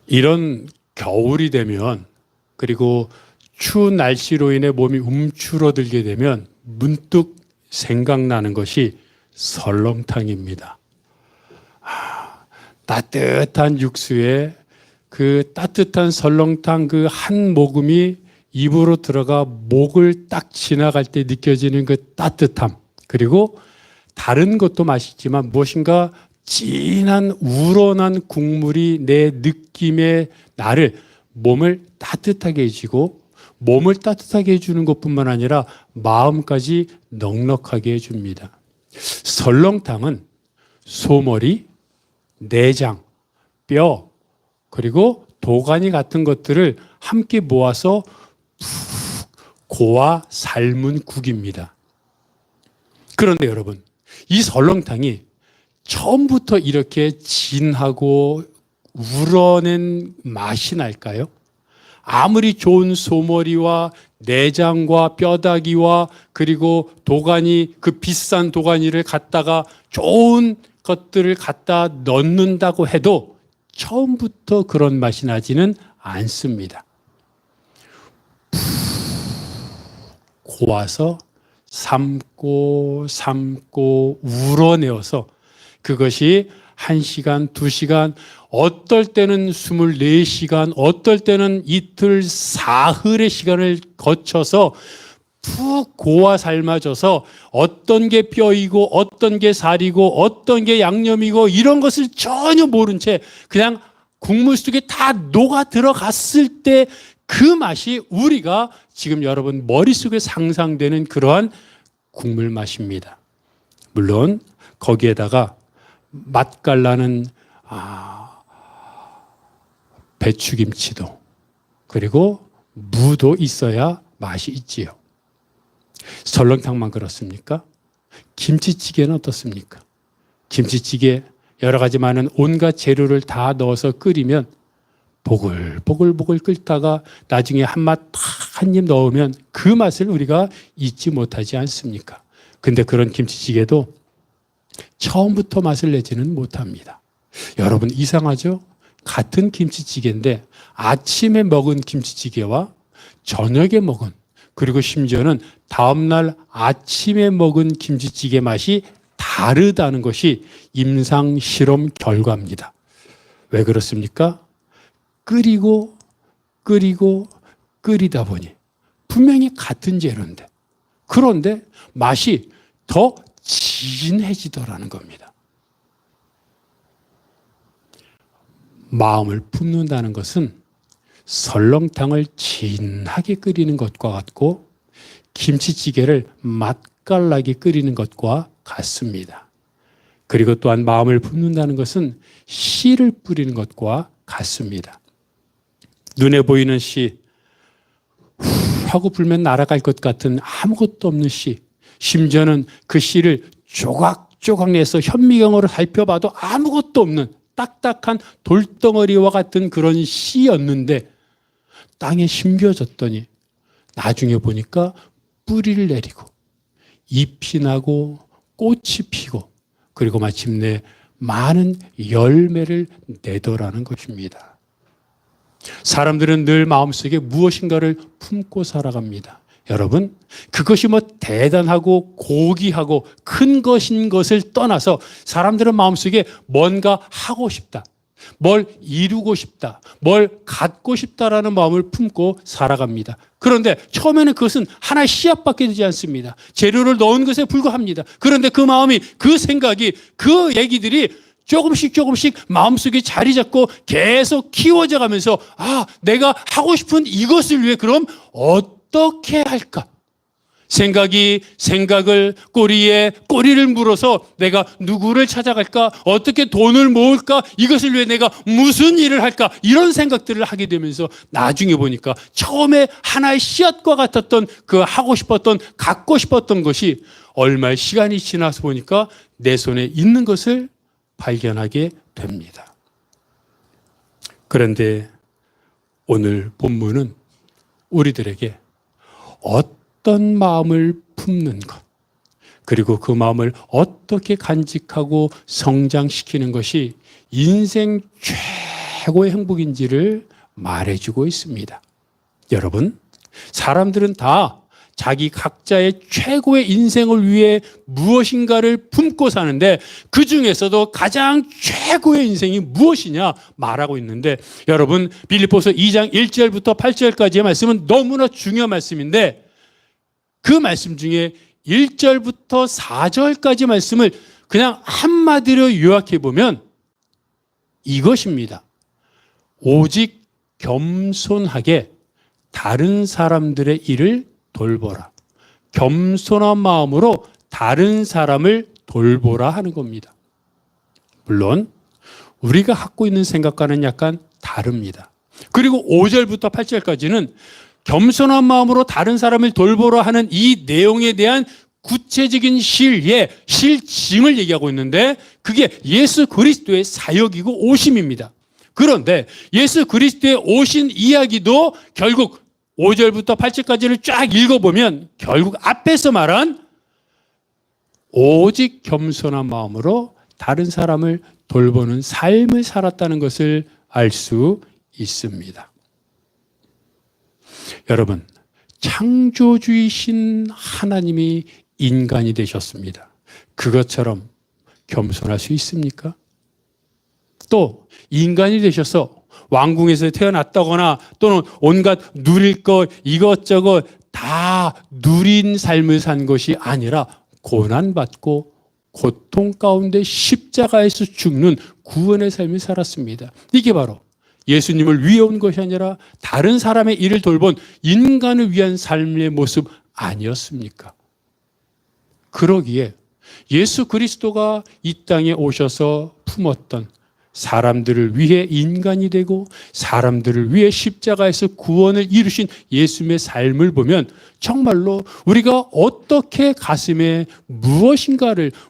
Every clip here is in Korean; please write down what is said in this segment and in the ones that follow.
이런 겨울이 되면, 그리고 추운 날씨로 인해 몸이 움츠러들게 되면 문득 생각나는 것이 설렁탕입니다. 따뜻한 육수에 그 따뜻한 설렁탕 그 한 모금이 입으로 들어가 목을 딱 지나갈 때 느껴지는 그 따뜻함, 그리고 다른 것도 맛있지만 무엇인가 진한 우러난 국물이 내 느낌의 나를, 몸을 따뜻하게 해주고, 몸을 따뜻하게 해주는 것뿐만 아니라 마음까지 넉넉하게 해줍니다. 설렁탕은 소머리, 내장, 뼈, 그리고 도가니 같은 것들을 함께 모아서 푹 고아 삶은 국입니다. 그런데 여러분, 이 설렁탕이 처음부터 이렇게 진하고 우러낸 맛이 날까요? 아무리 좋은 소머리와 내장과 뼈다귀와 그리고 도가니, 그 비싼 도가니를 갖다가 좋은 것들을 갖다 넣는다고 해도 처음부터 그런 맛이 나지는 않습니다. 푹 고아서 삶고 우러내어서 그것이 1시간, 2시간, 어떨 때는 24시간, 어떨 때는 이틀, 사흘의 시간을 거쳐서 푹 고아 삶아져서 어떤 게 뼈이고 어떤 게 살이고 어떤 게 양념이고 이런 것을 전혀 모른 채 그냥 국물 속에 다 녹아 들어갔을 때 그 맛이 우리가 지금 여러분 머릿속에 상상되는 그러한 국물 맛입니다. 물론 거기에다가 맛깔나는 배추김치도 그리고 무도 있어야 맛이 있지요. 설렁탕만 그렇습니까? 김치찌개는 어떻습니까? 김치찌개 여러 가지 많은 온갖 재료를 다 넣어서 끓이면 보글보글 끓다가 나중에 한 입 넣으면 그 맛을 우리가 잊지 못하지 않습니까? 근데 그런 김치찌개도 처음부터 맛을 내지는 못합니다. 여러분 이상하죠? 같은 김치찌개인데 아침에 먹은 김치찌개와 저녁에 먹은, 그리고 심지어는 다음날 아침에 먹은 김치찌개 맛이 다르다는 것이 임상 실험 결과입니다. 왜 그렇습니까? 끓이다 보니 분명히 같은 재료인데, 그런데 맛이 더 진해지더라는 겁니다. 마음을 품는다는 것은 설렁탕을 진하게 끓이는 것과 같고 김치찌개를 맛깔나게 끓이는 것과 같습니다. 그리고 또한 마음을 품는다는 것은 씨를 뿌리는 것과 같습니다. 눈에 보이는 씨, 후 하고 불면 날아갈 것 같은 아무것도 없는 씨, 심지어는 그 씨를 조각조각 내서 현미경으로 살펴봐도 아무것도 없는 딱딱한 돌덩어리와 같은 그런 씨였는데 땅에 심겨졌더니 나중에 보니까 뿌리를 내리고 잎이 나고 꽃이 피고 그리고 마침내 많은 열매를 내더라는 것입니다. 사람들은 늘 마음속에 무엇인가를 품고 살아갑니다. 여러분, 그것이 뭐 대단하고 고귀하고 큰 것인 것을 떠나서 사람들은 마음속에 뭔가 하고 싶다, 뭘 이루고 싶다, 뭘 갖고 싶다라는 마음을 품고 살아갑니다. 그런데 처음에는 그것은 하나의 씨앗밖에 되지 않습니다. 재료를 넣은 것에 불과합니다. 그런데 그 마음이, 그 생각이, 그 얘기들이 조금씩 마음속에 자리 잡고 계속 키워져 가면서 내가 하고 싶은 이것을 위해 그럼 어떻게 할까? 생각을 꼬리에 꼬리를 물어서 내가 누구를 찾아갈까? 어떻게 돈을 모을까? 이것을 위해 내가 무슨 일을 할까? 이런 생각들을 하게 되면서 나중에 보니까 처음에 하나의 씨앗과 같았던 그 하고 싶었던, 갖고 싶었던 것이 얼마의 시간이 지나서 보니까 내 손에 있는 것을 발견하게 됩니다. 그런데 오늘 본문은 우리들에게 어떤 마음을 품는 것, 그리고 그 마음을 어떻게 간직하고 성장시키는 것이 인생 최고의 행복인지를 말해주고 있습니다. 여러분, 사람들은 다 자기 각자의 최고의 인생을 위해 무엇인가를 품고 사는데 그 중에서도 가장 최고의 인생이 무엇이냐 말하고 있는데, 여러분, 빌립보서 2장 1절부터 8절까지의 말씀은 너무나 중요한 말씀인데, 그 말씀 중에 1절부터 4절까지 말씀을 그냥 한마디로 요약해 보면 이것입니다. 오직 겸손하게 다른 사람들의 일을 돌보라. 겸손한 마음으로 다른 사람을 돌보라 하는 겁니다. 물론 우리가 갖고 있는 생각과는 약간 다릅니다. 그리고 5절부터 8절까지는 겸손한 마음으로 다른 사람을 돌보라 하는 이 내용에 대한 구체적인 실증을 얘기하고 있는데, 그게 예수 그리스도의 사역이고 오심입니다. 그런데 예수 그리스도의 오신 이야기도 결국 5절부터 8절까지를 쫙 읽어보면 결국 앞에서 말한 오직 겸손한 마음으로 다른 사람을 돌보는 삶을 살았다는 것을 알 수 있습니다. 여러분, 창조주이신 하나님이 인간이 되셨습니다. 그것처럼 겸손할 수 있습니까? 또 인간이 되셔서 왕궁에서 태어났다거나 또는 온갖 누릴 것 이것저것 다 누린 삶을 산 것이 아니라 고난받고 고통 가운데 십자가에서 죽는 구원의 삶을 살았습니다. 이게 바로 예수님을 위해 온 것이 아니라 다른 사람의 일을 돌본 인간을 위한 삶의 모습 아니었습니까? 그러기에 예수 그리스도가 이 땅에 오셔서 품었던 사람들을 위해 인간이 되고 사람들을 위해 십자가에서 구원을 이루신 예수님의 삶을 보면 정말로 우리가 어떻게 가슴에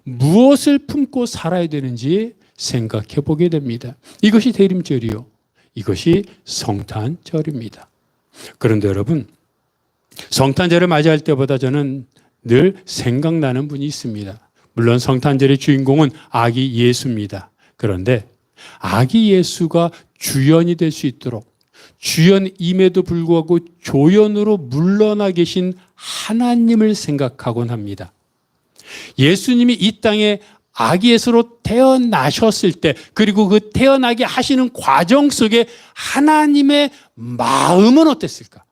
무엇을 품고 살아야 되는지 생각해 보게 됩니다. 이것이 대림절이요, 이것이 성탄절입니다. 그런데 여러분, 성탄절을 맞이할 때보다 저는 늘 생각나는 분이 있습니다. 물론 성탄절의 주인공은 아기 예수입니다. 그런데 아기 예수가 주연이 될 수 있도록 주연임에도 불구하고 조연으로 물러나 계신 하나님을 생각하곤 합니다. 예수님이 이 땅에 아기 예수로 태어나셨을 때, 그리고 그 태어나게 하시는 과정 속에 하나님의 마음은 어땠을까?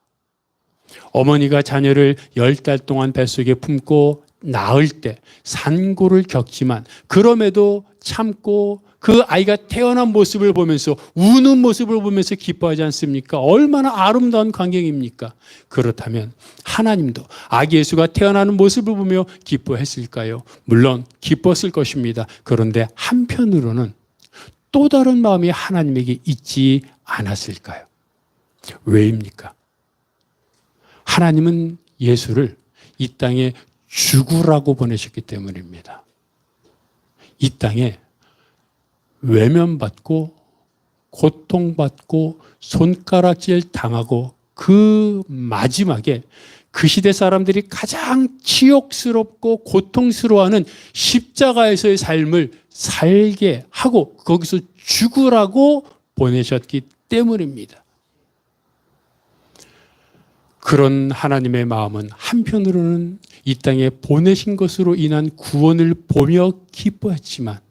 어머니가 자녀를 10달 동안 뱃속에 품고 낳을 때 산고를 겪지만 그럼에도 참고 그 아이가 태어난 모습을 보면서, 우는 모습을 보면서 기뻐하지 않습니까? 얼마나 아름다운 광경입니까? 그렇다면 하나님도 아기 예수가 태어나는 모습을 보며 기뻐했을까요? 물론 기뻤을 것입니다. 그런데 한편으로는 또 다른 마음이 하나님에게 있지 않았을까요? 왜입니까? 하나님은 예수를 이 땅에 죽으라고 보내셨기 때문입니다. 이 땅에 외면받고 고통받고 손가락질 당하고 그 마지막에 그 시대 사람들이 가장 치욕스럽고 고통스러워하는 십자가에서의 삶을 살게 하고 거기서 죽으라고 보내셨기 때문입니다. 그런 하나님의 마음은 한편으로는 이 땅에 보내신 것으로 인한 구원을 보며 기뻐했지만,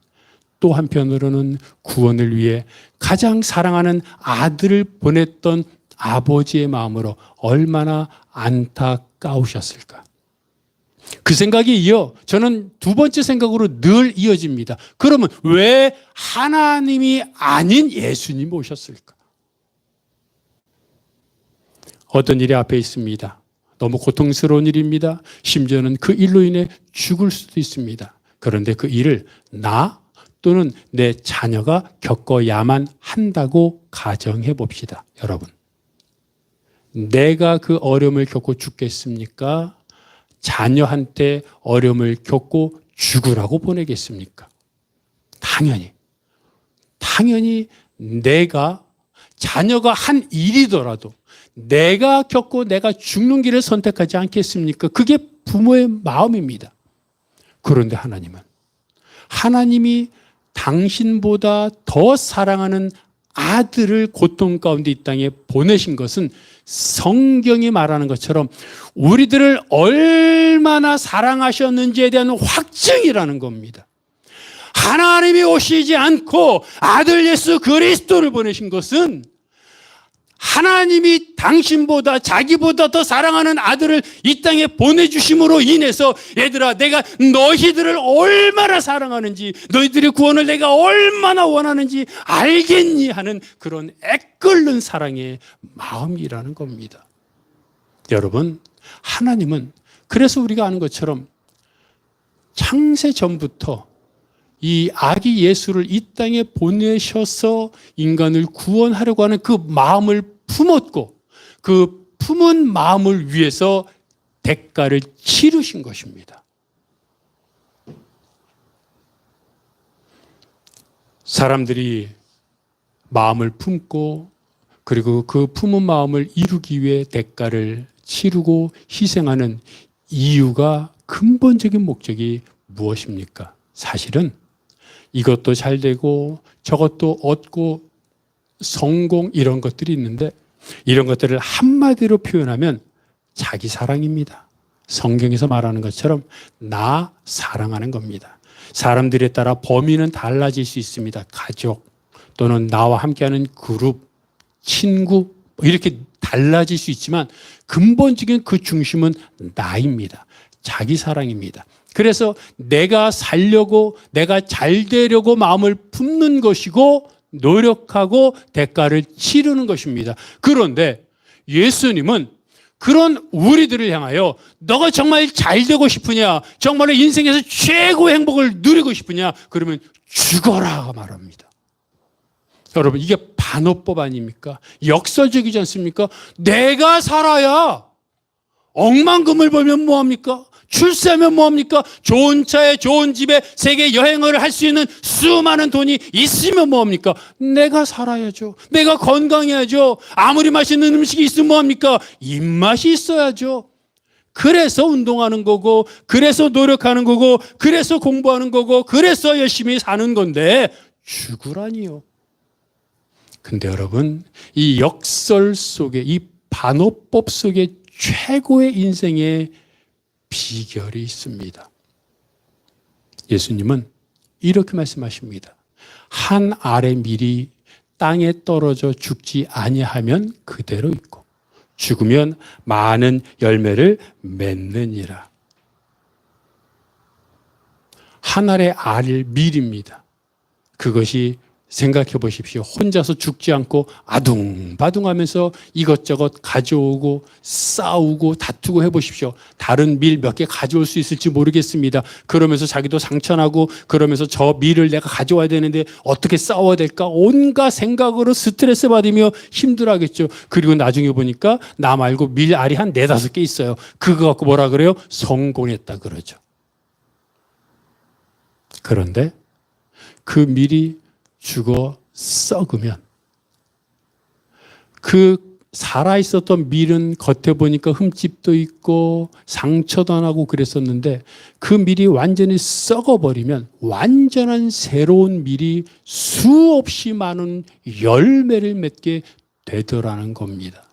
또 한편으로는 구원을 위해 가장 사랑하는 아들을 보냈던 아버지의 마음으로 얼마나 안타까우셨을까. 그 생각이 이어 저는 두 번째 생각으로 늘 이어집니다. 그러면 왜 하나님이 아닌 예수님이 오셨을까? 어떤 일이 앞에 있습니다. 너무 고통스러운 일입니다. 심지어는 그 일로 인해 죽을 수도 있습니다. 그런데 그 일을 나 또는 내 자녀가 겪어야만 한다고 가정해 봅시다. 여러분, 내가 그 어려움을 겪고 죽겠습니까? 자녀한테 어려움을 겪고 죽으라고 보내겠습니까? 당연히 내가, 자녀가 한 일이더라도 내가 겪고 내가 죽는 길을 선택하지 않겠습니까? 그게 부모의 마음입니다. 그런데 하나님이 당신보다 더 사랑하는 아들을 고통 가운데 이 땅에 보내신 것은 성경이 말하는 것처럼 우리들을 얼마나 사랑하셨는지에 대한 확증이라는 겁니다. 하나님이 오시지 않고 아들 예수 그리스도를 보내신 것은 하나님이 당신보다 자기보다 더 사랑하는 아들을 이 땅에 보내주심으로 인해서 얘들아 내가 너희들을 얼마나 사랑하는지 너희들의 구원을 내가 얼마나 원하는지 알겠니 하는 그런 애끓는 사랑의 마음이라는 겁니다. 여러분, 하나님은 그래서 우리가 아는 것처럼 창세 전부터 이 아기 예수를 이 땅에 보내셔서 인간을 구원하려고 하는 그 마음을 품었고 그 품은 마음을 위해서 대가를 치르신 것입니다. 사람들이 마음을 품고 그리고 그 품은 마음을 이루기 위해 대가를 치르고 희생하는 이유가 근본적인 목적이 무엇입니까? 사실은 이것도 잘 되고 저것도 얻고 성공 이런 것들이 있는데 이런 것들을 한마디로 표현하면 자기 사랑입니다. 성경에서 말하는 것처럼 나 사랑하는 겁니다. 사람들에 따라 범위는 달라질 수 있습니다. 가족 또는 나와 함께하는 그룹, 친구 이렇게 달라질 수 있지만 근본적인 그 중심은 나입니다. 자기 사랑입니다. 그래서 내가 살려고 내가 잘 되려고 마음을 품는 것이고 노력하고 대가를 치르는 것입니다. 그런데 예수님은 그런 우리들을 향하여 너가 정말 잘 되고 싶으냐 정말로 인생에서 최고의 행복을 누리고 싶으냐 그러면 죽어라 말합니다. 여러분 이게 반어법 아닙니까? 역설적이지 않습니까? 내가 살아야 억만금을 벌면 뭐합니까? 출세하면 뭐합니까? 좋은 차에 좋은 집에 세계 여행을 할 수 있는 수많은 돈이 있으면 뭐합니까? 내가 살아야죠. 내가 건강해야죠. 아무리 맛있는 음식이 있으면 뭐합니까? 입맛이 있어야죠. 그래서 운동하는 거고 그래서 노력하는 거고 그래서 공부하는 거고 그래서 열심히 사는 건데 죽으라니요. 근데 여러분 이 역설 속에 이 반어법 속에 최고의 인생의 비결이 있습니다. 예수님은 이렇게 말씀하십니다. 한 알의 밀이 땅에 떨어져 죽지 아니하면 그대로 있고 죽으면 많은 열매를 맺느니라. 한 알의 밀입니다. 그것이 생각해 보십시오. 혼자서 죽지 않고 아둥바둥하면서 이것저것 가져오고 싸우고 다투고 해보십시오. 다른 밀 몇 개 가져올 수 있을지 모르겠습니다. 그러면서 자기도 상처나고 그러면서 저 밀을 내가 가져와야 되는데 어떻게 싸워야 될까? 온갖 생각으로 스트레스 받으며 힘들어하겠죠. 그리고 나중에 보니까 나 말고 밀 알이 한 4-5개 있어요. 그거 갖고 뭐라 그래요? 성공했다 그러죠. 그런데 그 밀이 죽어 썩으면 그 살아있었던 밀은 겉에 보니까 흠집도 있고 상처도 나고 그랬었는데 그 밀이 완전히 썩어버리면 완전한 새로운 밀이 수없이 많은 열매를 맺게 되더라는 겁니다.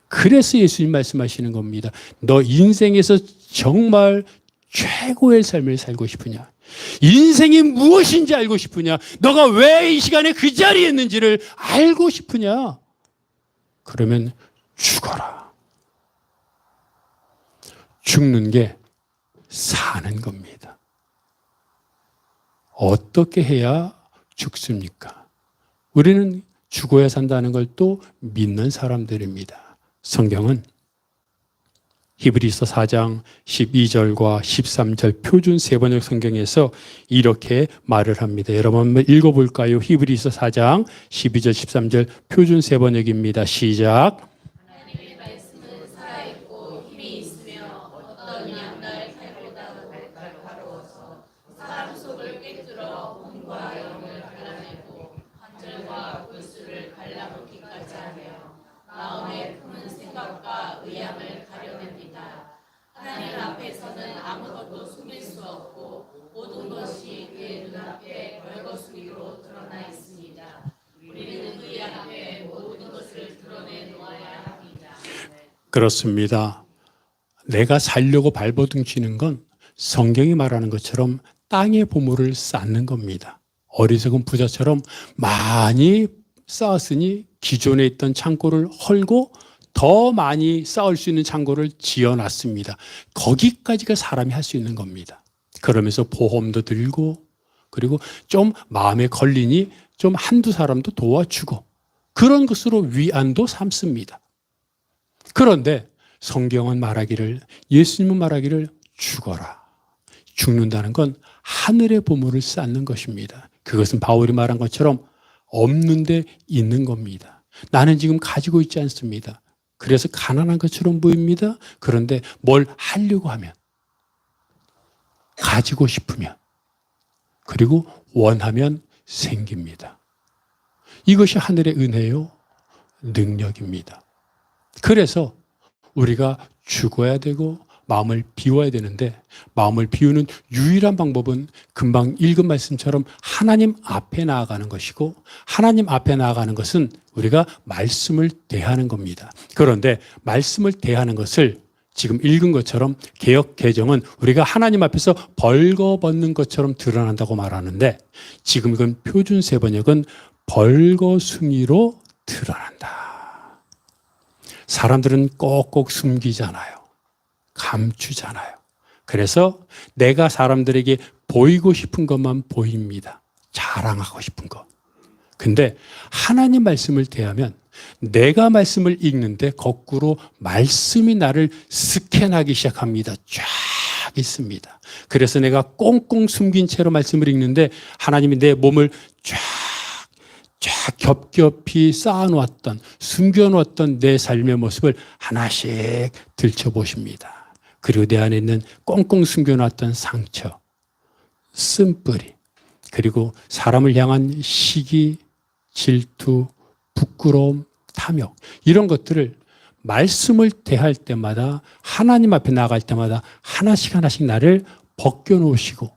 그래서 예수님 말씀하시는 겁니다. 너 인생에서 정말 최고의 삶을 살고 싶으냐? 인생이 무엇인지 알고 싶으냐? 너가 왜 이 시간에 그 자리에 있는지를 알고 싶으냐? 그러면 죽어라. 죽는 게 사는 겁니다. 어떻게 해야 죽습니까? 우리는 죽어야 산다는 걸 또 믿는 사람들입니다. 성경은 히브리서 4장 12절과 13절 표준 세번역 성경에서 이렇게 말을 합니다. 여러분 한번 읽어볼까요? 히브리서 4장 12절 13절 표준 세번역입니다. 시작. 하나님의 말씀은 살아있고 힘이 있으며 어떤 양날 칼보다 날카로워서 사람 속을 꿰뚫어魂과 영을 갈라내고 관절과 골수를 갈라먹기까지 하며 마음에 품은 생각과 의향을 가려냅니다. 하나님 앞에서는 아무것도 숨길 수 없고 모든 것이 그의 눈앞에 벌거숭이로 드러나 있습니다. 우리는 그의 앞에 모든 것을 드러내 놓아야 합니다. 그렇습니다. 내가 살려고 발버둥 치는 건 성경이 말하는 것처럼 땅의 보물을 쌓는 겁니다. 어리석은 부자처럼 많이 쌓았으니 기존에 있던 창고를 헐고 더 많이 쌓을 수 있는 창고를 지어놨습니다. 거기까지가 사람이 할 수 있는 겁니다. 그러면서 보험도 들고 그리고 좀 마음에 걸리니 좀 한두 사람도 도와주고 그런 것으로 위안도 삼습니다. 그런데 성경은 말하기를, 예수님은 말하기를 죽어라. 죽는다는 건 하늘의 보물을 쌓는 것입니다. 그것은 바울이 말한 것처럼 없는데 있는 겁니다. 나는 지금 가지고 있지 않습니다. 그래서 가난한 것처럼 보입니다. 그런데 뭘 하려고 하면, 가지고 싶으면, 그리고 원하면 생깁니다. 이것이 하늘의 은혜요, 능력입니다. 그래서 우리가 죽어야 되고 마음을 비워야 되는데 마음을 비우는 유일한 방법은 금방 읽은 말씀처럼 하나님 앞에 나아가는 것이고 하나님 앞에 나아가는 것은 우리가 말씀을 대하는 겁니다. 그런데 말씀을 대하는 것을 지금 읽은 것처럼 개역 개정은 우리가 하나님 앞에서 벌거벗는 것처럼 드러난다고 말하는데 지금 이건 표준 세번역은 벌거숭이로 드러난다. 사람들은 꼭꼭 숨기잖아요. 감추잖아요. 그래서 내가 사람들에게 보이고 싶은 것만 보입니다. 자랑하고 싶은 것. 근데 하나님 말씀을 대하면 내가 말씀을 읽는데 거꾸로 말씀이 나를 스캔하기 시작합니다. 쫙 있습니다. 그래서 내가 꽁꽁 숨긴 채로 말씀을 읽는데 하나님이 내 몸을 쫙 겹겹이 쌓아놓았던, 숨겨놓았던 내 삶의 모습을 하나씩 들춰보십니다. 그리고 내 안에 있는 꽁꽁 숨겨놨던 상처, 쓴뿌리, 그리고 사람을 향한 시기, 질투, 부끄러움, 탐욕 이런 것들을 말씀을 대할 때마다 하나님 앞에 나갈 때마다 하나씩 하나씩 나를 벗겨놓으시고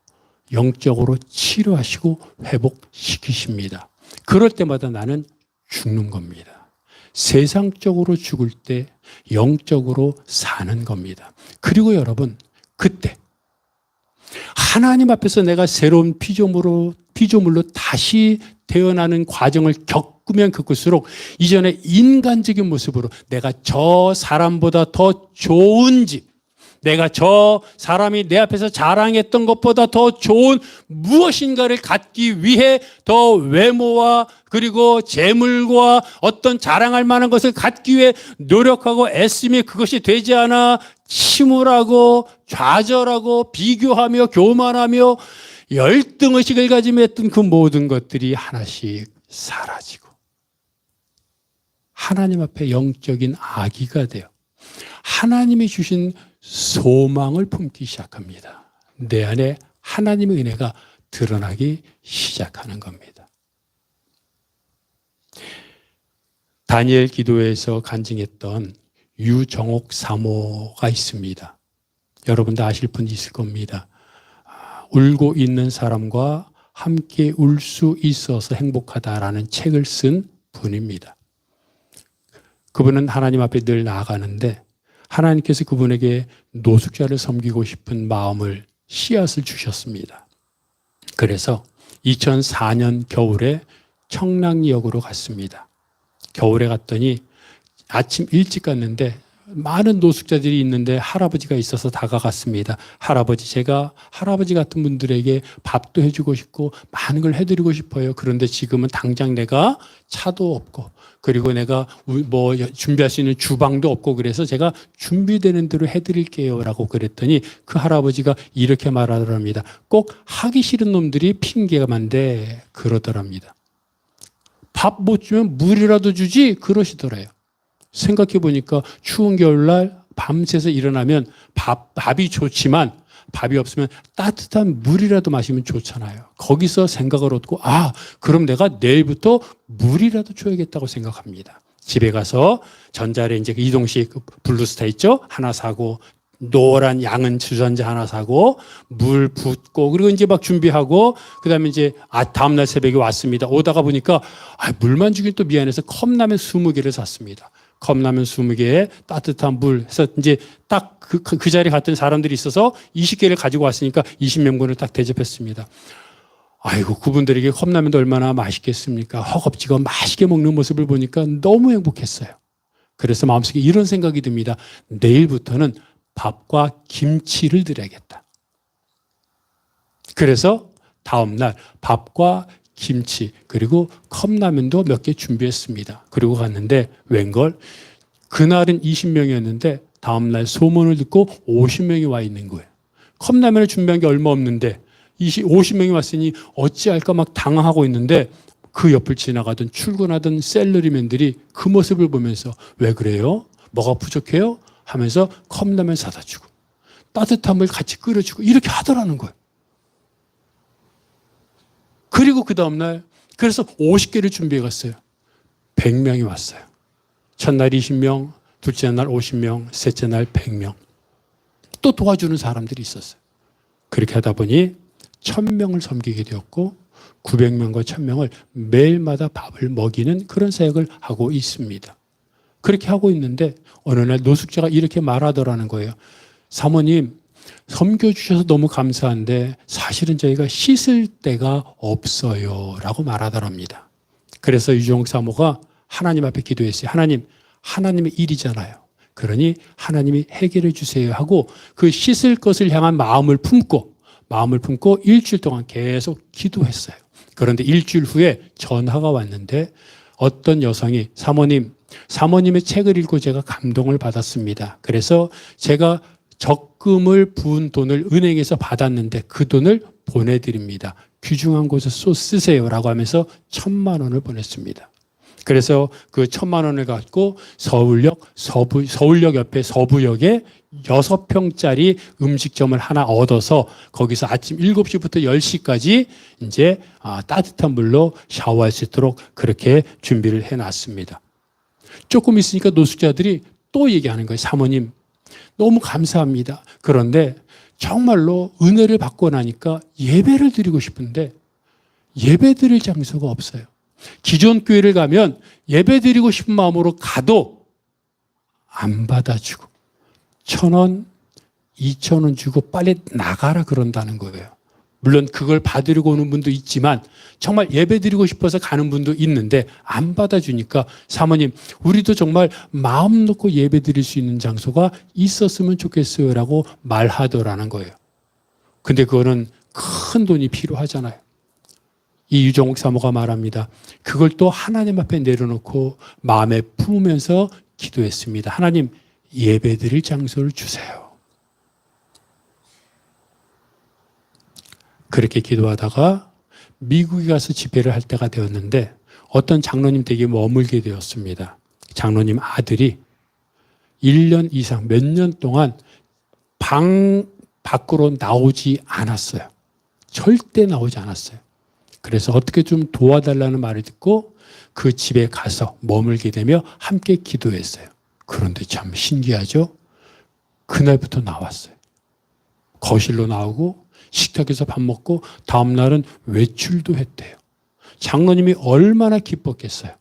영적으로 치료하시고 회복시키십니다. 그럴 때마다 나는 죽는 겁니다. 세상적으로 죽을 때 영적으로 사는 겁니다. 그리고 여러분, 그때 하나님 앞에서 내가 새로운 피조물로 다시 태어나는 과정을 겪으면 겪을수록 이전에 인간적인 모습으로 내가 저 사람보다 더 좋은 집, 내가 저 사람이 내 앞에서 자랑했던 것보다 더 좋은 무엇인가를 갖기 위해 더 외모와 그리고 재물과 어떤 자랑할 만한 것을 갖기 위해 노력하고 애쓰며 그것이 되지 않아 침울하고 좌절하고 비교하며 교만하며 열등의식을 가지며 했던 그 모든 것들이 하나씩 사라지고 하나님 앞에 영적인 아기가 되어 하나님이 주신 소망을 품기 시작합니다. 내 안에 하나님의 은혜가 드러나기 시작하는 겁니다. 다니엘 기도에서 간증했던 유정옥 사모가 있습니다. 여러분도 아실 분 있을 겁니다. 울고 있는 사람과 함께 울 수 있어서 행복하다라는 책을 쓴 분입니다. 그분은 하나님 앞에 늘 나아가는데 하나님께서 그분에게 노숙자를 섬기고 싶은 마음을 씨앗을 주셨습니다. 그래서 2004년 겨울에 청량리역으로 갔습니다. 겨울에 갔더니 아침 일찍 갔는데 많은 노숙자들이 있는데 할아버지가 있어서 다가갔습니다. 제가 할아버지 같은 분들에게 밥도 해주고 싶고 많은 걸 해드리고 싶어요. 그런데 지금은 당장 내가 차도 없고 그리고 내가 뭐 준비할 수 있는 주방도 없고 그래서 제가 준비되는 대로 해드릴게요 라고 그랬더니 그 할아버지가 이렇게 말하더랍니다. 꼭 하기 싫은 놈들이 핑계가 많대 그러더랍니다. 밥 못 주면 물이라도 주지 그러시더래요. 생각해 보니까 추운 겨울날 밤새서 일어나면 밥이 좋지만 밥이 없으면 따뜻한 물이라도 마시면 좋잖아요. 거기서 생각을 얻고 그럼 내가 내일부터 물이라도 줘야겠다고 생각합니다. 집에 가서 전자레인지 이동식 블루스타 있죠? 하나 사고 노란 양은 주전자 하나 사고 물 붓고 그리고 이제 막 준비하고 그다음에 이제 다음날 새벽에 왔습니다. 오다가 보니까 물만 주긴 또 미안해서 컵라면 20개를 샀습니다. 컵라면 20개에 따뜻한 물 해서 이제 딱 그 자리에 갔던 사람들이 있어서 20개를 가지고 왔으니까 20명분을 딱 대접했습니다. 아이고, 그분들에게 컵라면도 얼마나 맛있겠습니까? 허겁지겁 맛있게 먹는 모습을 보니까 너무 행복했어요. 그래서 마음속에 이런 생각이 듭니다. 내일부터는 밥과 김치를 드려야겠다. 그래서 다음날 밥과 김치 그리고 컵라면도 몇 개 준비했습니다. 그리고 갔는데 웬걸 그날은 20명이었는데 다음날 소문을 듣고 50명이 와 있는 거예요. 컵라면을 준비한 게 얼마 없는데 50명이 왔으니 어찌할까 막 당황하고 있는데 그 옆을 지나가던 출근하던 셀러리맨들이 그 모습을 보면서 왜 그래요? 뭐가 부족해요? 하면서 컵라면 사다 주고 따뜻한 물 같이 끓여주고 이렇게 하더라는 거예요. 그리고 그 다음날 그래서 50개를 준비해 갔어요. 100명이 왔어요. 첫날 20명, 둘째 날 50명, 셋째 날 100명. 또 도와주는 사람들이 있었어요. 그렇게 하다 보니 1000명을 섬기게 되었고 900명과 1000명을 매일마다 밥을 먹이는 그런 사역을 하고 있습니다. 그렇게 하고 있는데 어느 날 노숙자가 이렇게 말하더라는 거예요. 사모님, 섬겨주셔서 너무 감사한데 사실은 저희가 씻을 데가 없어요 라고 말하더랍니다. 그래서 유종옥 사모가 하나님 앞에 기도했어요. 하나님, 하나님의 일이잖아요. 그러니 하나님이 해결해 주세요 하고 그 씻을 것을 향한 마음을 품고 일주일 동안 계속 기도했어요. 그런데 일주일 후에 전화가 왔는데 어떤 여성이 사모님의 책을 읽고 제가 감동을 받았습니다. 그래서 제가 적금을 부은 돈을 은행에서 받았는데 그 돈을 보내드립니다. 귀중한 곳에 쓰세요라고 하면서 1000만 원을 보냈습니다. 그래서 그 1000만 원을 갖고 서울역 옆에 서부역에 6평짜리 음식점을 하나 얻어서 거기서 아침 7시부터 10시까지 이제 따뜻한 물로 샤워할 수 있도록 그렇게 준비를 해놨습니다. 조금 있으니까 노숙자들이 또 얘기하는 거예요. 사모님, 너무 감사합니다. 그런데 정말로 은혜를 받고 나니까 예배를 드리고 싶은데 예배 드릴 장소가 없어요. 기존 교회를 가면 예배 드리고 싶은 마음으로 가도 안 받아주고 1000원, 2000원 주고 빨리 나가라 그런다는 거예요. 물론 그걸 받으려고 오는 분도 있지만 정말 예배 드리고 싶어서 가는 분도 있는데 안 받아주니까 사모님, 우리도 정말 마음 놓고 예배 드릴 수 있는 장소가 있었으면 좋겠어요 라고 말하더라는 거예요. 근데 그거는 큰 돈이 필요하잖아요. 이 유종옥 사모가 말합니다. 그걸 또 하나님 앞에 내려놓고 마음에 품으면서 기도했습니다. 하나님, 예배 드릴 장소를 주세요. 그렇게 기도하다가 미국에 가서 집회를 할 때가 되었는데 어떤 장로님 댁에 머물게 되었습니다. 장로님 아들이 1년 이상 몇 년 동안 방 밖으로 나오지 않았어요. 절대 나오지 않았어요. 그래서 어떻게 좀 도와달라는 말을 듣고 그 집에 가서 머물게 되며 함께 기도했어요. 그런데 참 신기하죠? 그날부터 나왔어요. 거실로 나오고 식탁에서 밥 먹고 다음 날은 외출도 했대요. 장로님이 얼마나 기뻤겠어요.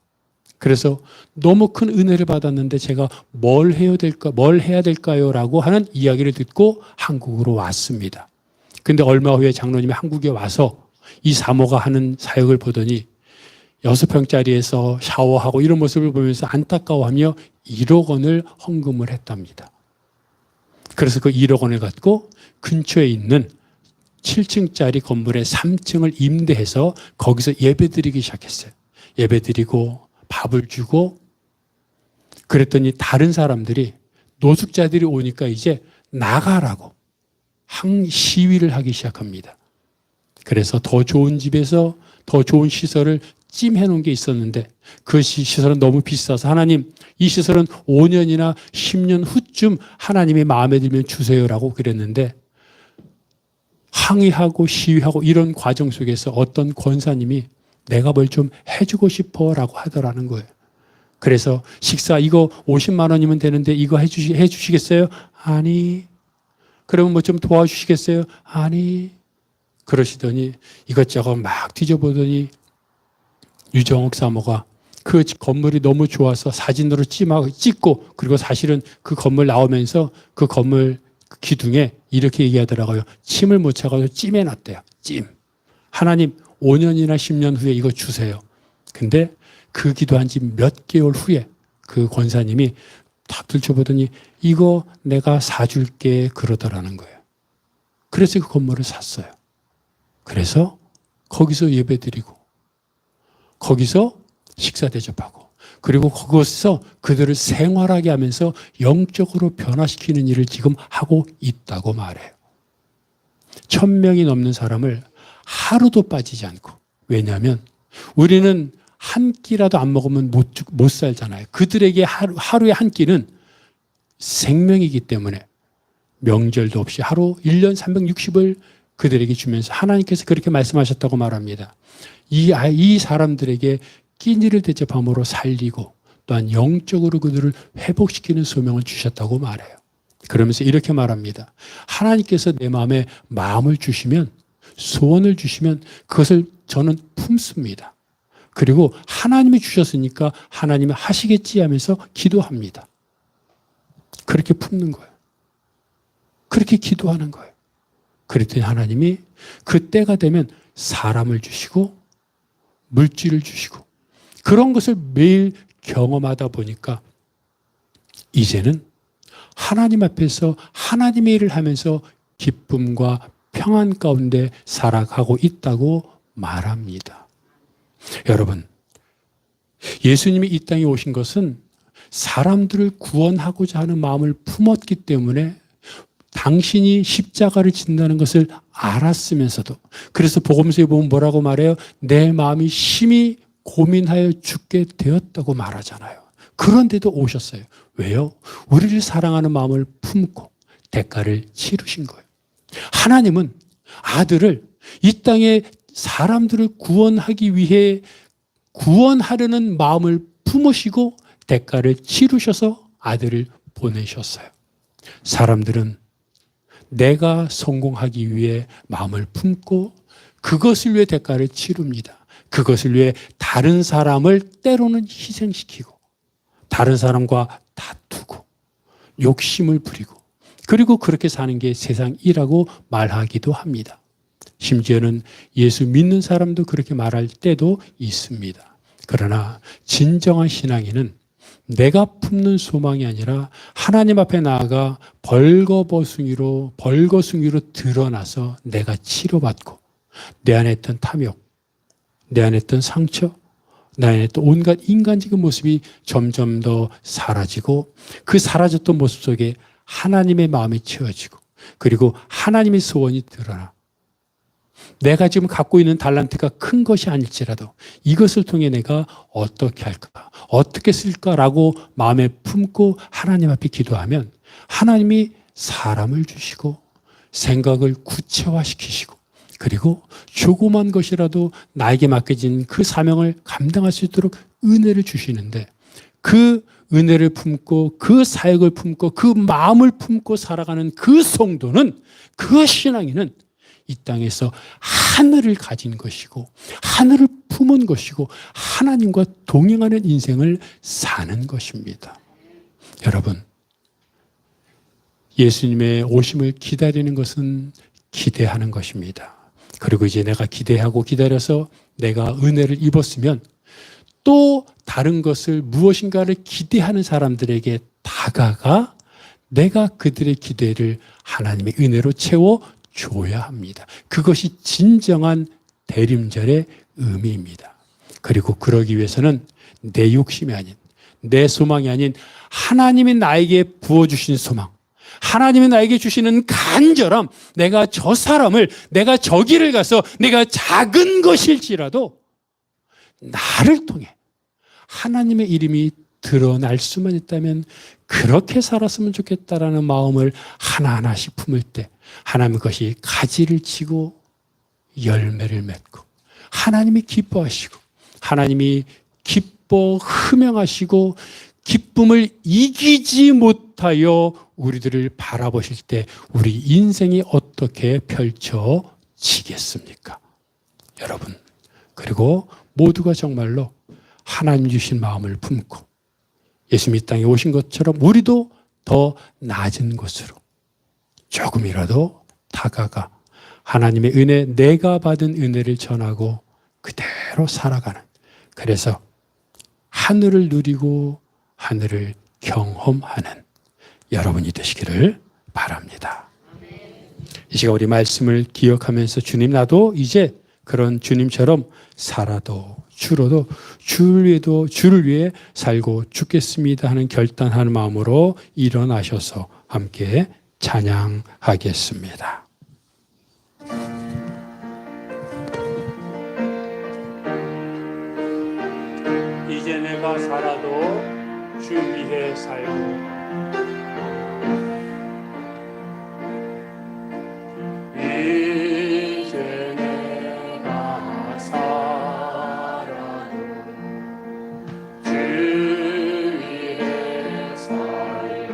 그래서 너무 큰 은혜를 받았는데 제가 뭘 해야 될까요? 라고 하는 이야기를 듣고 한국으로 왔습니다. 근데 얼마 후에 장로님이 한국에 와서 이 사모가 하는 사역을 보더니 6평짜리에서 샤워하고 이런 모습을 보면서 안타까워하며 1억 원을 헌금을 했답니다. 그래서 그 1억 원을 갖고 근처에 있는 7층짜리 건물의 3층을 임대해서 거기서 예배드리기 시작했어요. 예배드리고 밥을 주고 그랬더니 다른 사람들이 노숙자들이 오니까 이제 나가라고 시위를 하기 시작합니다. 그래서 더 좋은 집에서 더 좋은 시설을 찜해 놓은 게 있었는데 그 시설은 너무 비싸서 하나님, 이 시설은 5년이나 10년 후쯤 하나님이 마음에 들면 주세요라고 그랬는데 항의하고 시위하고 이런 과정 속에서 어떤 권사님이 내가 뭘 좀 해주고 싶어라고 하더라는 거예요. 그래서 식사 이거 50만 원이면 되는데 이거 해주시겠어요? 아니, 그러면 뭐 좀 도와주시겠어요? 아니. 그러시더니 이것저것 막 뒤져보더니 유정옥 사모가 그 건물이 너무 좋아서 사진으로 찍고 그리고 사실은 그 건물 나오면서 그 건물 기둥에 이렇게 얘기하더라고요. 침을 못 차가지고 찜해놨대요. 찜. 하나님 5년이나 10년 후에 이거 주세요. 근데 그 기도한 지 몇 개월 후에 그 권사님이 탁 들춰보더니 이거 내가 사줄게 그러더라는 거예요. 그래서 그 건물을 샀어요. 그래서 거기서 예배드리고 거기서 식사 대접하고 그리고 그곳에서 그들을 생활하게 하면서 영적으로 변화시키는 일을 지금 하고 있다고 말해요. 1000명이 넘는 사람을 하루도 빠지지 않고. 왜냐하면 우리는 한 끼라도 안 먹으면 못 살잖아요. 그들에게 하루에 한 끼는 생명이기 때문에 명절도 없이 하루 1년 360을 그들에게 주면서 하나님께서 그렇게 말씀하셨다고 말합니다. 이 사람들에게 끼니를 대접함으로 살리고 또한 영적으로 그들을 회복시키는 소명을 주셨다고 말해요. 그러면서 이렇게 말합니다. 하나님께서 내 마음에 마음을 주시면 소원을 주시면 그것을 저는 품습니다. 그리고 하나님이 주셨으니까 하나님이 하시겠지 하면서 기도합니다. 그렇게 품는 거예요. 그렇게 기도하는 거예요. 그랬더니 하나님이 그 때가 되면 사람을 주시고 물질을 주시고 그런 것을 매일 경험하다 보니까 이제는 하나님 앞에서 하나님의 일을 하면서 기쁨과 평안 가운데 살아가고 있다고 말합니다. 여러분, 예수님이 이 땅에 오신 것은 사람들을 구원하고자 하는 마음을 품었기 때문에 당신이 십자가를 진다는 것을 알았으면서도 그래서 복음서에 보면 뭐라고 말해요? 내 마음이 심히 고민하여 죽게 되었다고 말하잖아요. 그런데도 오셨어요. 왜요? 우리를 사랑하는 마음을 품고 대가를 치르신 거예요. 하나님은 아들을 이 땅에 사람들을 구원하기 위해 구원하려는 마음을 품으시고 대가를 치르셔서 아들을 보내셨어요. 사람들은 내가 성공하기 위해 마음을 품고 그것을 위해 대가를 치릅니다. 그것을 위해 다른 사람을 때로는 희생시키고 다른 사람과 다투고 욕심을 부리고 그리고 그렇게 사는 게 세상이라고 말하기도 합니다. 심지어는 예수 믿는 사람도 그렇게 말할 때도 있습니다. 그러나 진정한 신앙인은 내가 품는 소망이 아니라 하나님 앞에 나아가 벌거숭이로 드러나서 내가 치료받고 내 안에 있던 탐욕, 내 안에 있던 상처, 내 안에 있던 온갖 인간적인 모습이 점점 더 사라지고 그 사라졌던 모습 속에 하나님의 마음이 채워지고 그리고 하나님의 소원이 드러나 내가 지금 갖고 있는 달란트가 큰 것이 아닐지라도 이것을 통해 내가 어떻게 할까, 어떻게 쓸까라고 마음에 품고 하나님 앞에 기도하면 하나님이 사람을 주시고 생각을 구체화시키시고 그리고 조그만 것이라도 나에게 맡겨진 그 사명을 감당할 수 있도록 은혜를 주시는데 그 은혜를 품고 그 사역을 품고 그 마음을 품고 살아가는 그 성도는 그 신앙인은 이 땅에서 하늘을 가진 것이고 하늘을 품은 것이고 하나님과 동행하는 인생을 사는 것입니다. 여러분, 예수님의 오심을 기다리는 것은 기대하는 것입니다. 그리고 이제 내가 기대하고 기다려서 내가 은혜를 입었으면 또 다른 것을 무엇인가를 기대하는 사람들에게 다가가 내가 그들의 기대를 하나님의 은혜로 채워줘야 합니다. 그것이 진정한 대림절의 의미입니다. 그리고 그러기 위해서는 내 욕심이 아닌 내 소망이 아닌 하나님이 나에게 부어주신 소망, 하나님이 나에게 주시는 간절함, 내가 저 사람을, 내가 저 길을 가서 내가 작은 것일지라도 나를 통해 하나님의 이름이 드러날 수만 있다면 그렇게 살았으면 좋겠다라는 마음을 하나하나씩 품을 때 하나님 것이 가지를 치고 열매를 맺고 하나님이 기뻐하시고 하나님이 기뻐 흠양하시고 기쁨을 이기지 못하여 우리들을 바라보실 때 우리 인생이 어떻게 펼쳐지겠습니까? 여러분, 그리고 모두가 정말로 하나님 주신 마음을 품고 예수님 이 땅에 오신 것처럼 우리도 더 낮은 곳으로 조금이라도 다가가 하나님의 은혜, 내가 받은 은혜를 전하고 그대로 살아가는, 그래서 하늘을 누리고 하늘을 경험하는 여러분이 되시기를 바랍니다. 이 시간 우리 말씀을 기억하면서 주님, 나도 이제 그런 주님처럼 살아도 죽어도 주를 위해 살고 죽겠습니다 하는 결단하는 마음으로 일어나셔서 함께 찬양하겠습니다. 이제 내가 살아도 주 위해 살고 이제 내가 살아도 주 위해 살고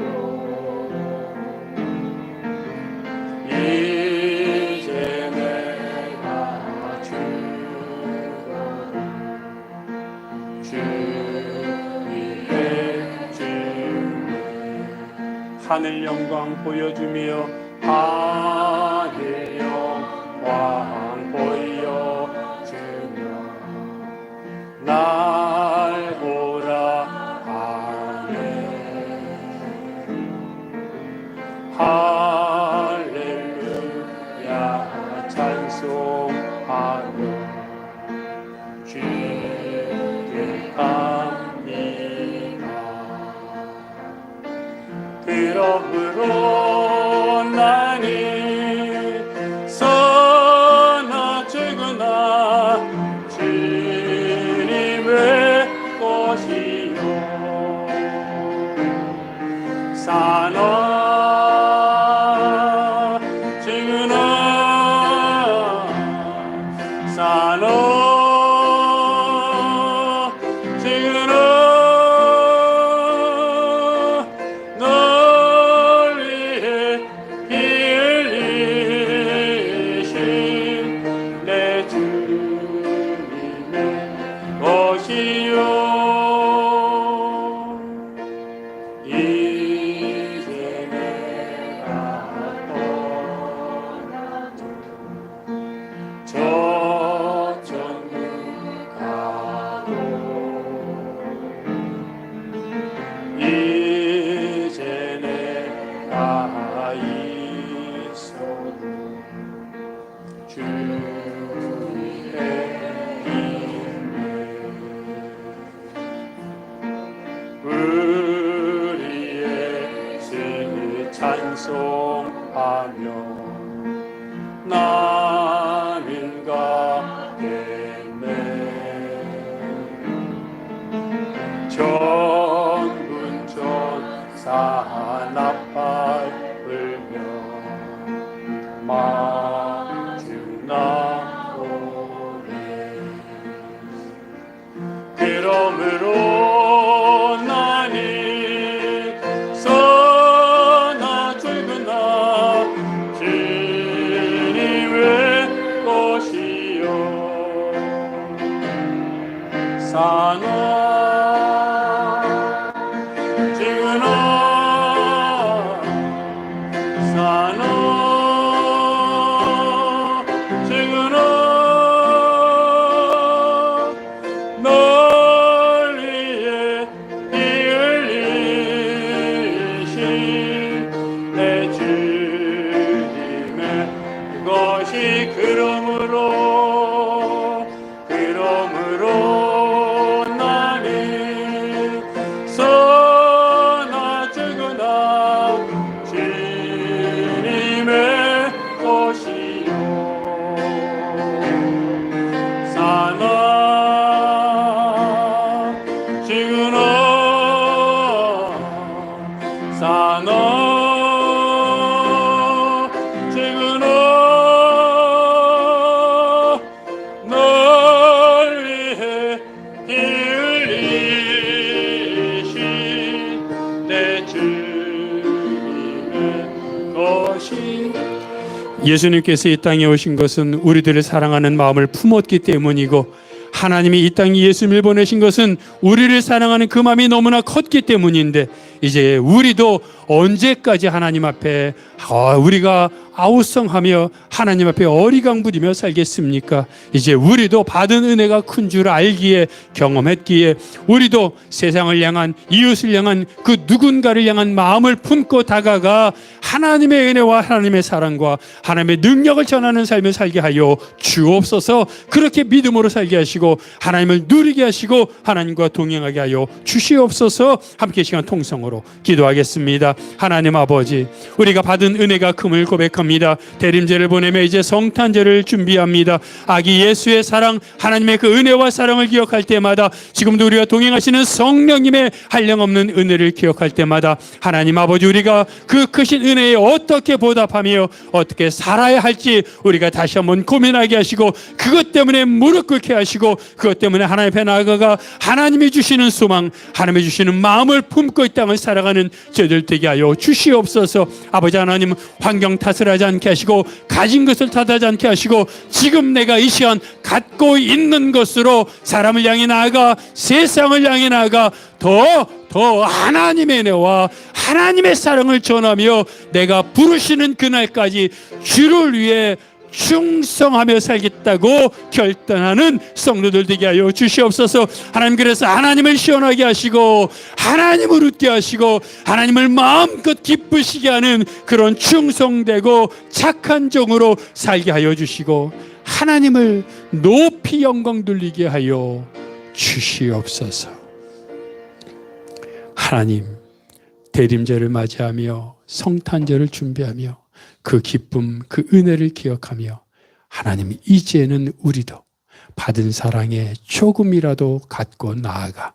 이제 내가 죽어도 주 하늘 영광 보여주며 하늘 영광 보여주며 날 보라 하네. 할렐루야 찬송하며 주께 갑니다. 그러므로 나는 서나 죽으나 주님의 것이요 사나 죽으나 사나 죽으나 이제 내가 있어도 주 위에 있네. 우리의 예수를 찬송하며 나는 가겠네. 사나팔 불며 마주 나오네. 그러므로 나는 서나 죽으나 주님의 것이요 사나 그러므로 나는 서나 죽으나 주님의 것이요 사나 죽으나 사나 예수님께서 이 땅에 오신 것은 우리들을 사랑하는 마음을 품었기 때문이고, 하나님이 이 땅에 예수님을 보내신 것은 우리를 사랑하는 그 마음이 너무나 컸기 때문인데, 이제 우리도 언제까지 하나님 앞에 우리가 아우성하며 하나님 앞에 어리광부리며 살겠습니까? 이제 우리도 받은 은혜가 큰 줄 알기에, 경험했기에, 우리도 세상을 향한, 이웃을 향한, 그 누군가를 향한 마음을 품고 다가가 하나님의 은혜와 하나님의 사랑과 하나님의 능력을 전하는 삶을 살게 하여 주옵소서. 그렇게 믿음으로 살게 하시고 하나님을 누리게 하시고 하나님과 동행하게 하여 주시옵소서. 함께 시간 통성으로 기도하겠습니다. 하나님 아버지, 우리가 받은 은혜가 큼을 고백합니다. 대림제를 보내며 이제 성탄제를 준비합니다. 아기 예수의 사랑, 하나님의 그 은혜와 사랑을 기억할 때마다, 지금도 우리가 동행하시는 성령님의 한량없는 은혜를 기억할 때마다, 하나님 아버지, 우리가 그 크신 은혜에 어떻게 보답하며 어떻게 살아야 할지 우리가 다시 한번 고민하게 하시고, 그것 때문에 무릎 꿇게 하시고, 그것 때문에 하나님 앞에 나아가 하나님이 주시는 소망, 하나님이 주시는 마음을 품고 이 땅을 살아가는 저희들 되게 하여 주시옵소서. 아버지 하나님, 환경 탓을하지 않게 하시고 가진 것을 탓하지 않게 하시고, 지금 내가 이 시간 갖고 있는 것으로 사람을 향해 나아가, 세상을 향해 나아가 더 하나님의 은혜와 하나님의 사랑을 전하며 내가 부르시는 그날까지 주를 위해 충성하며 살겠다고 결단하는 성도들 되게 하여 주시옵소서. 하나님, 그래서 하나님을 시원하게 하시고 하나님을 웃게 하시고 하나님을 마음껏 기쁘시게 하는 그런 충성되고 착한 종으로 살게 하여 주시고, 하나님을 높이 영광 돌리게 하여 주시옵소서. 하나님, 대림제를 맞이하며 성탄제를 준비하며 그 기쁨, 그 은혜를 기억하며, 하나님, 이제는 우리도 받은 사랑에 조금이라도 갖고 나아가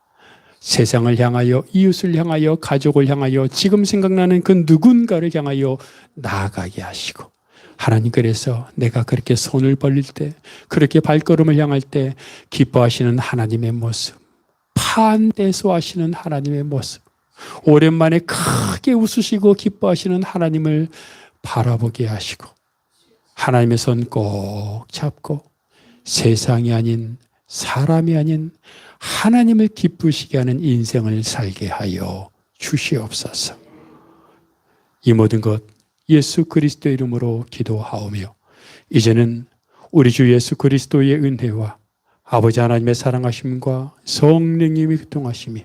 세상을 향하여, 이웃을 향하여, 가족을 향하여, 지금 생각나는 그 누군가를 향하여 나아가게 하시고, 하나님, 그래서 내가 그렇게 손을 벌릴 때, 그렇게 발걸음을 향할 때 기뻐하시는 하나님의 모습, 판대소하시는 하나님의 모습, 오랜만에 크게 웃으시고 기뻐하시는 하나님을 바라보게 하시고, 하나님의 손 꼭 잡고 세상이 아닌, 사람이 아닌 하나님을 기쁘시게 하는 인생을 살게 하여 주시옵소서. 이 모든 것 예수 그리스도 이름으로 기도하오며, 이제는 우리 주 예수 그리스도의 은혜와 아버지 하나님의 사랑하심과 성령님의 교통하심이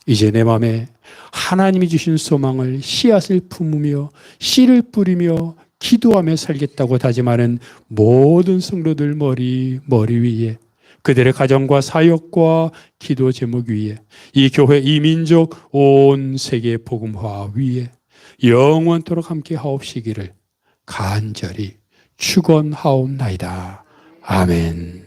이제 내 마음에 하나님이 주신 소망을, 씨앗을 품으며 씨를 뿌리며 기도하며 살겠다고 다짐하는 모든 성도들 머리 위에, 그들의 가정과 사역과 기도 제목 위에, 이 교회, 이 민족, 온 세계 복음화 위에 영원토록 함께 하옵시기를 간절히 축원하옵나이다. 아멘.